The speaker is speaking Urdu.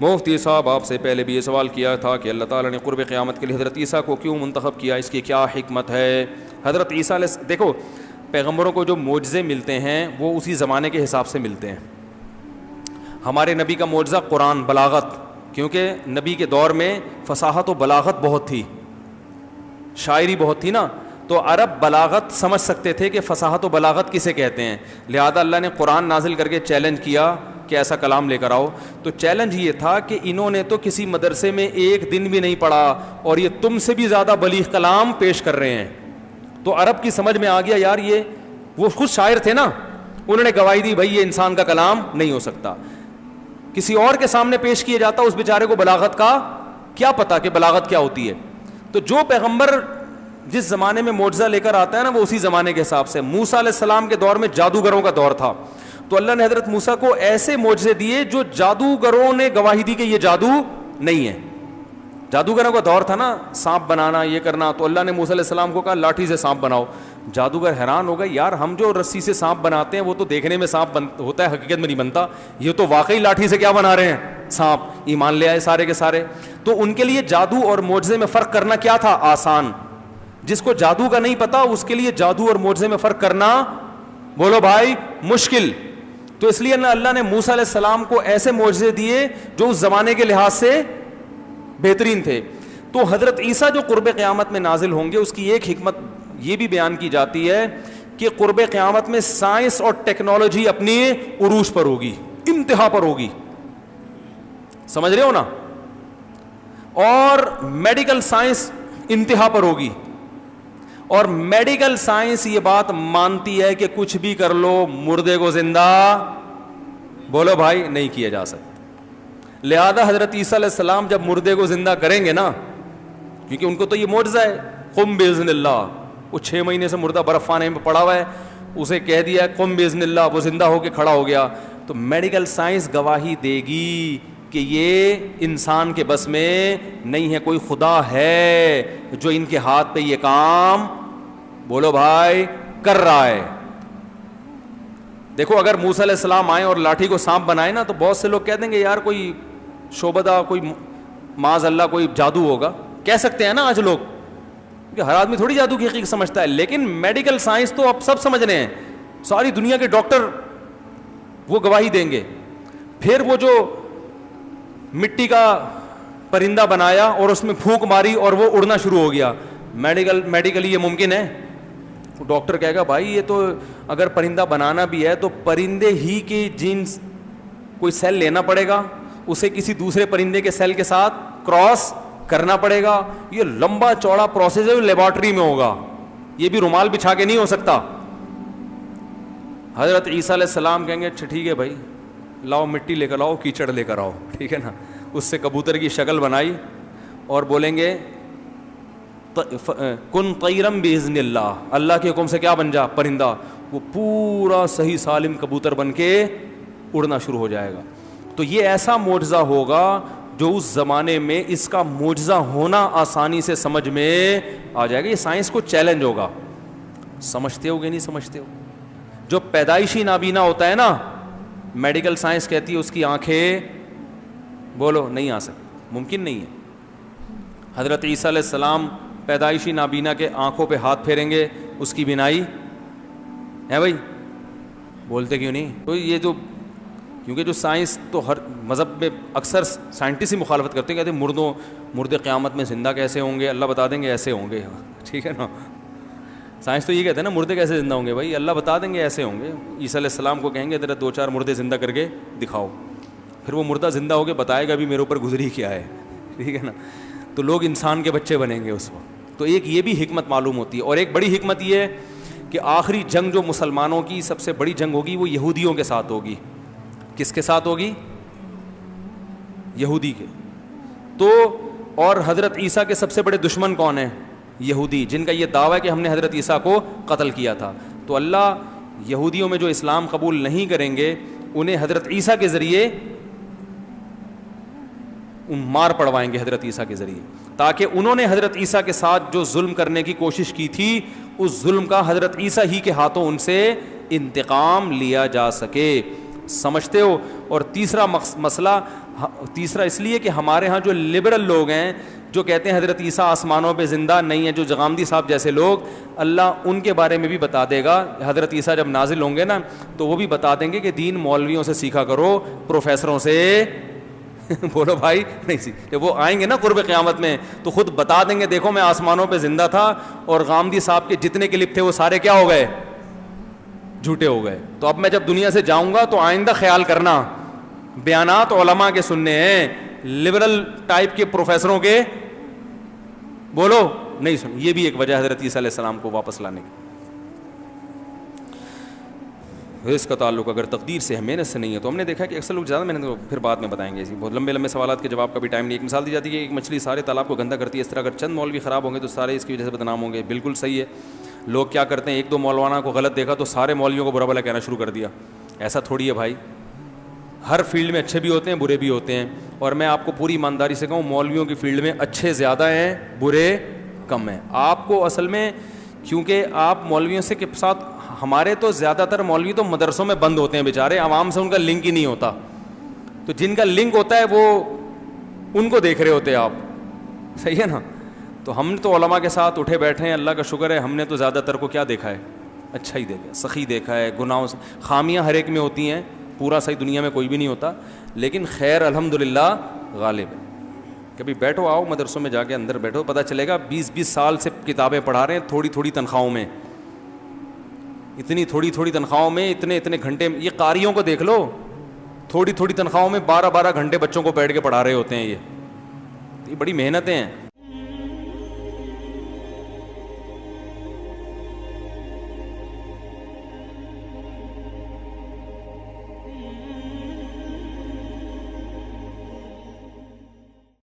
مفتی صاحب آپ سے پہلے بھی یہ سوال کیا تھا کہ اللہ تعالیٰ نے قرب قیامت کے لیے حضرت عیسیٰ کو کیوں منتخب کیا, اس کی کیا حکمت ہے؟ حضرت عیسیٰ علیہ دیکھو پیغمبروں کو جو معجزے ملتے ہیں وہ اسی زمانے کے حساب سے ملتے ہیں. ہمارے نبی کا معجزہ قرآن, بلاغت, کیونکہ نبی کے دور میں فصاحت و بلاغت بہت تھی, شاعری بہت تھی نا, تو عرب بلاغت سمجھ سکتے تھے کہ فصاحت و بلاغت کسے کہتے ہیں. لہذا اللہ نے قرآن نازل کر کے چیلنج کیا کہ ایسا کلام لے کر آؤ. تو چیلنج یہ تھا کہ انہوں نے تو کسی مدرسے میں ایک دن بھی نہیں پڑھا اور یہ تم سے بھی زیادہ بلیغ کلام پیش کر رہے ہیں. تو عرب کی سمجھ میں آ گیا یار, یہ وہ خود شاعر تھے نا, انہوں نے گواہی دی بھائی یہ انسان کا کلام نہیں ہو سکتا. کسی اور کے سامنے پیش کیا جاتا, اس بیچارے کو بلاغت کا کیا پتا کہ بلاغت کیا ہوتی ہے. تو جو پیغمبر جس زمانے میں معجزہ لے کر آتا ہے نا وہ اسی زمانے کے حساب سے. موسیٰ علیہ السلام کے دور میں جادوگروں کا دور تھا, تو اللہ نے حضرت موسیٰ کو ایسے معجزے دیے جو جادوگروں نے گواہی دی کہ یہ جادو نہیں ہے. جادوگروں کا دور تھا نا, سانپ بنانا, یہ کرنا, تو اللہ نے موسیٰ علیہ السلام کو کہا لاٹھی سے سانپ بناؤ. جادوگر حیران ہو گئے, یار ہم جو رسی سے سانپ بناتے ہیں وہ تو دیکھنے میں سانپ ہوتا ہے, حقیقت میں نہیں بنتا, یہ تو واقعی لاٹھی سے کیا بنا رہے ہیں, سانپ. ایمان لے آئے سارے کے سارے. تو ان کے لیے جادو اور معجزے میں فرق کرنا کیا تھا, آسان. جس کو جادو کا نہیں پتا اس کے لیے جادو اور معجزے میں فرق کرنا, بولو بھائی, مشکل. تو اس لیے اللہ نے موسیٰ علیہ السلام کو ایسے معجزے دیے جو اس زمانے کے لحاظ سے بہترین تھے. تو حضرت عیسیٰ جو قرب قیامت میں نازل ہوں گے, اس کی ایک حکمت یہ بھی بیان کی جاتی ہے کہ قرب قیامت میں سائنس اور ٹیکنالوجی اپنی عروج پر ہوگی, انتہا پر ہوگی, سمجھ رہے ہو نا, اور میڈیکل سائنس انتہا پر ہوگی. اور میڈیکل سائنس یہ بات مانتی ہے کہ کچھ بھی کر لو, مردے کو زندہ, بولو بھائی, نہیں کیا جا سکتا. لہذا حضرت عیسیٰ علیہ السلام جب مردے کو زندہ کریں گے نا, کیونکہ ان کو تو یہ معجزہ ہے, قم باذن اللہ, وہ 6 مہینے سے مردہ برف خانے میں پڑا ہوا ہے, اسے کہہ دیا قم باذن اللہ, وہ زندہ ہو کے کھڑا ہو گیا. تو میڈیکل سائنس گواہی دے گی کہ یہ انسان کے بس میں نہیں ہے, کوئی خدا ہے جو ان کے ہاتھ پہ یہ کام, بولو بھائی, کر رہا ہے. دیکھو اگر موسیٰ علیہ السلام آئیں اور لاٹھی کو سانپ بنائے نا, تو بہت سے لوگ کہہ دیں گے یار کوئی شعبدہ, کوئی معاذ اللہ کوئی جادو ہوگا, کہہ سکتے ہیں نا آج لوگ, کہ ہر آدمی تھوڑی جادو کی حقیقت سمجھتا ہے. لیکن میڈیکل سائنس تو اب سب سمجھ رہے ہیں, ساری دنیا کے ڈاکٹر وہ گواہی دیں گے. پھر وہ جو مٹی کا پرندہ بنایا اور اس میں پھونک ماری اور وہ اڑنا شروع ہو گیا, میڈیکلی یہ ممکن ہے؟ ڈاکٹر کہے گا بھائی یہ تو اگر پرندہ بنانا بھی ہے تو پرندے ہی کے جینز کوئی سیل لینا پڑے گا, اسے کسی دوسرے پرندے کے سیل کے ساتھ کراس کرنا پڑے گا, یہ لمبا چوڑا پروسیس ہے, لیبارٹری میں ہوگا, یہ بھی رومال بچھا کے نہیں ہو سکتا. حضرت عیسیٰ علیہ السلام کہیں گے اچھا ٹھیک ہے بھائی, لاؤ مٹی لے کر آؤ, کیچڑ لے کر آؤ, ٹھیک ہے نا, اس سے کبوتر کی شکل بنائی اور بولیں گے کن طیرم باذن اللہ, اللہ کے حکم سے کیا بن جا, پرندہ, وہ پورا صحیح سالم کبوتر بن کے اڑنا شروع ہو جائے گا. تو یہ ایسا معجزہ ہوگا جو اس زمانے میں اس کا معجزہ ہونا آسانی سے سمجھ میں آ جائے گا. یہ سائنس کو چیلنج ہوگا. سمجھتے ہو گے نہیں سمجھتے ہو؟ جو پیدائشی نابینا ہوتا ہے نا, میڈیکل سائنس کہتی ہے اس کی آنکھیں, بولو, نہیں آ سکتی, ممکن نہیں ہے. حضرت عیسیٰ علیہ السلام پیدائشی نابینا کے آنکھوں پہ ہاتھ پھیریں گے, اس کی بینائی ہے بھائی, بولتے کیوں نہیں؟ تو یہ جو, کیونکہ جو سائنس تو ہر مذہب میں اکثر سائنٹسٹ ہی مخالفت کرتے ہیں, کہتے ہیں مردے قیامت میں زندہ کیسے ہوں گے, اللہ بتا دیں گے ایسے ہوں گے, ٹھیک ہے نا. سائنس تو یہ کہتے ہیں نا مردے کیسے زندہ ہوں گے, بھائی اللہ بتا دیں گے ایسے ہوں گے. عیسیٰ علیہ السلام کو کہیں گے ذرا 2-4 مردے زندہ کر کے دکھاؤ, پھر وہ مردہ زندہ ہو کے بتائے گا بھی میرے اوپر گزری کیا ہے, ٹھیک ہے نا. تو لوگ انسان کے بچے بنیں گے اس وقت. تو ایک یہ بھی حکمت معلوم ہوتی ہے. اور ایک بڑی حکمت یہ ہے کہ آخری جنگ جو مسلمانوں کی سب سے بڑی جنگ ہوگی وہ یہودیوں کے ساتھ ہوگی. کس کے ساتھ ہوگی؟ یہودی کے. تو اور حضرت عیسیٰ کے سب سے بڑے دشمن کون ہیں؟ یہودی, جن کا یہ دعویٰ ہے کہ ہم نے حضرت عیسیٰ کو قتل کیا تھا. تو اللہ یہودیوں میں جو اسلام قبول نہیں کریں گے انہیں حضرت عیسیٰ کے ذریعے مار پڑوائیں گے, حضرت عیسیٰ کے ذریعے, تاکہ انہوں نے حضرت عیسیٰ کے ساتھ جو ظلم کرنے کی کوشش کی تھی اس ظلم کا حضرت عیسیٰ ہی کے ہاتھوں ان سے انتقام لیا جا سکے. سمجھتے ہو؟ اور تیسرا مسئلہ, تیسرا اس لیے کہ ہمارے ہاں جو لبرل لوگ ہیں جو کہتے ہیں حضرت عیسیٰ آسمانوں پہ زندہ نہیں ہے, جو جغامدی صاحب جیسے لوگ, اللہ ان کے بارے میں بھی بتا دے گا. حضرت عیسیٰ جب نازل ہوں گے نا تو وہ بھی بتا دیں گے کہ دین مولویوں سے سیکھا کرو, پروفیسروں سے بولو بھائی نہیں سی. جب وہ آئیں گے نا قرب قیامت میں تو خود بتا دیں گے دیکھو میں آسمانوں پہ زندہ تھا اور غامدی صاحب کے جتنے کلپ تھے وہ سارے کیا ہو گئے, جھوٹے ہو گئے. تو اب میں جب دنیا سے جاؤں گا تو آئندہ خیال کرنا بیانات علماء کے سننے ہیں, لبرل ٹائپ کے پروفیسروں کے بولو نہیں سن. یہ بھی ایک وجہ حضرت عیسیٰ علیہ السلام کو واپس لانے کی. اس کا تعلق اگر تقدیر سے ہے, محنت سے نہیں ہے. تو ہم نے دیکھا کہ اکثر لوگ زیادہ محنت, پھر بعد میں بتائیں گے, اسی بہت لمبے لمبے سوالات کے جواب کا بھی ٹائم نہیں. ایک مثال دی جاتی ہے کہ ایک مچھلی سارے تالاب کو گندا کرتی ہے, اس طرح اگر چند مولوی خراب ہوں گے تو سارے اس کی وجہ سے بدنام ہوں گے. بالکل صحیح ہے. لوگ کیا کرتے ہیں, ایک دو مولوانا کو غلط دیکھا تو سارے مولویوں کو برا بھلا کہنا شروع کر دیا. ایسا تھوڑی ہے بھائی, ہر فیلڈ میں اچھے بھی ہوتے ہیں برے بھی ہوتے ہیں. اور میں آپ کو پوری ایمانداری سے کہوں مولویوں کی فیلڈ میں اچھے زیادہ ہیں برے کم ہیں. آپ کو اصل میں کیونکہ آپ مولویوں سے کے ساتھ, ہمارے تو زیادہ تر مولوی تو مدرسوں میں بند ہوتے ہیں بیچارے, عوام سے ان کا لنک ہی نہیں ہوتا. تو جن کا لنک ہوتا ہے وہ ان کو دیکھ رہے ہوتے ہیں آپ, صحیح ہے نا. تو ہم تو علماء کے ساتھ اٹھے بیٹھے ہیں, اللہ کا شکر ہے. ہم نے تو زیادہ تر کو کیا دیکھا ہے, اچھا ہی دیکھا ہے, سخی دیکھا ہے. گناہوں سے خامیاں ہر ایک میں ہوتی ہیں, پورا صحیح دنیا میں کوئی بھی نہیں ہوتا, لیکن خیر الحمدللہ غالب ہے. کبھی بیٹھو, آؤ مدرسوں میں جا کے اندر بیٹھو, پتہ چلے گا 20-20 سال سے کتابیں پڑھا رہے ہیں تھوڑی تھوڑی تنخواہوں میں, اتنی تھوڑی تھوڑی تنخواہوں میں, اتنے اتنے گھنٹے. یہ قاریوں کو دیکھ لو, تھوڑی تھوڑی تنخواہوں میں 12-12 گھنٹے بچوں کو بیٹھ کے پڑھا رہے ہوتے ہیں. یہ بڑی محنتیں ہیں.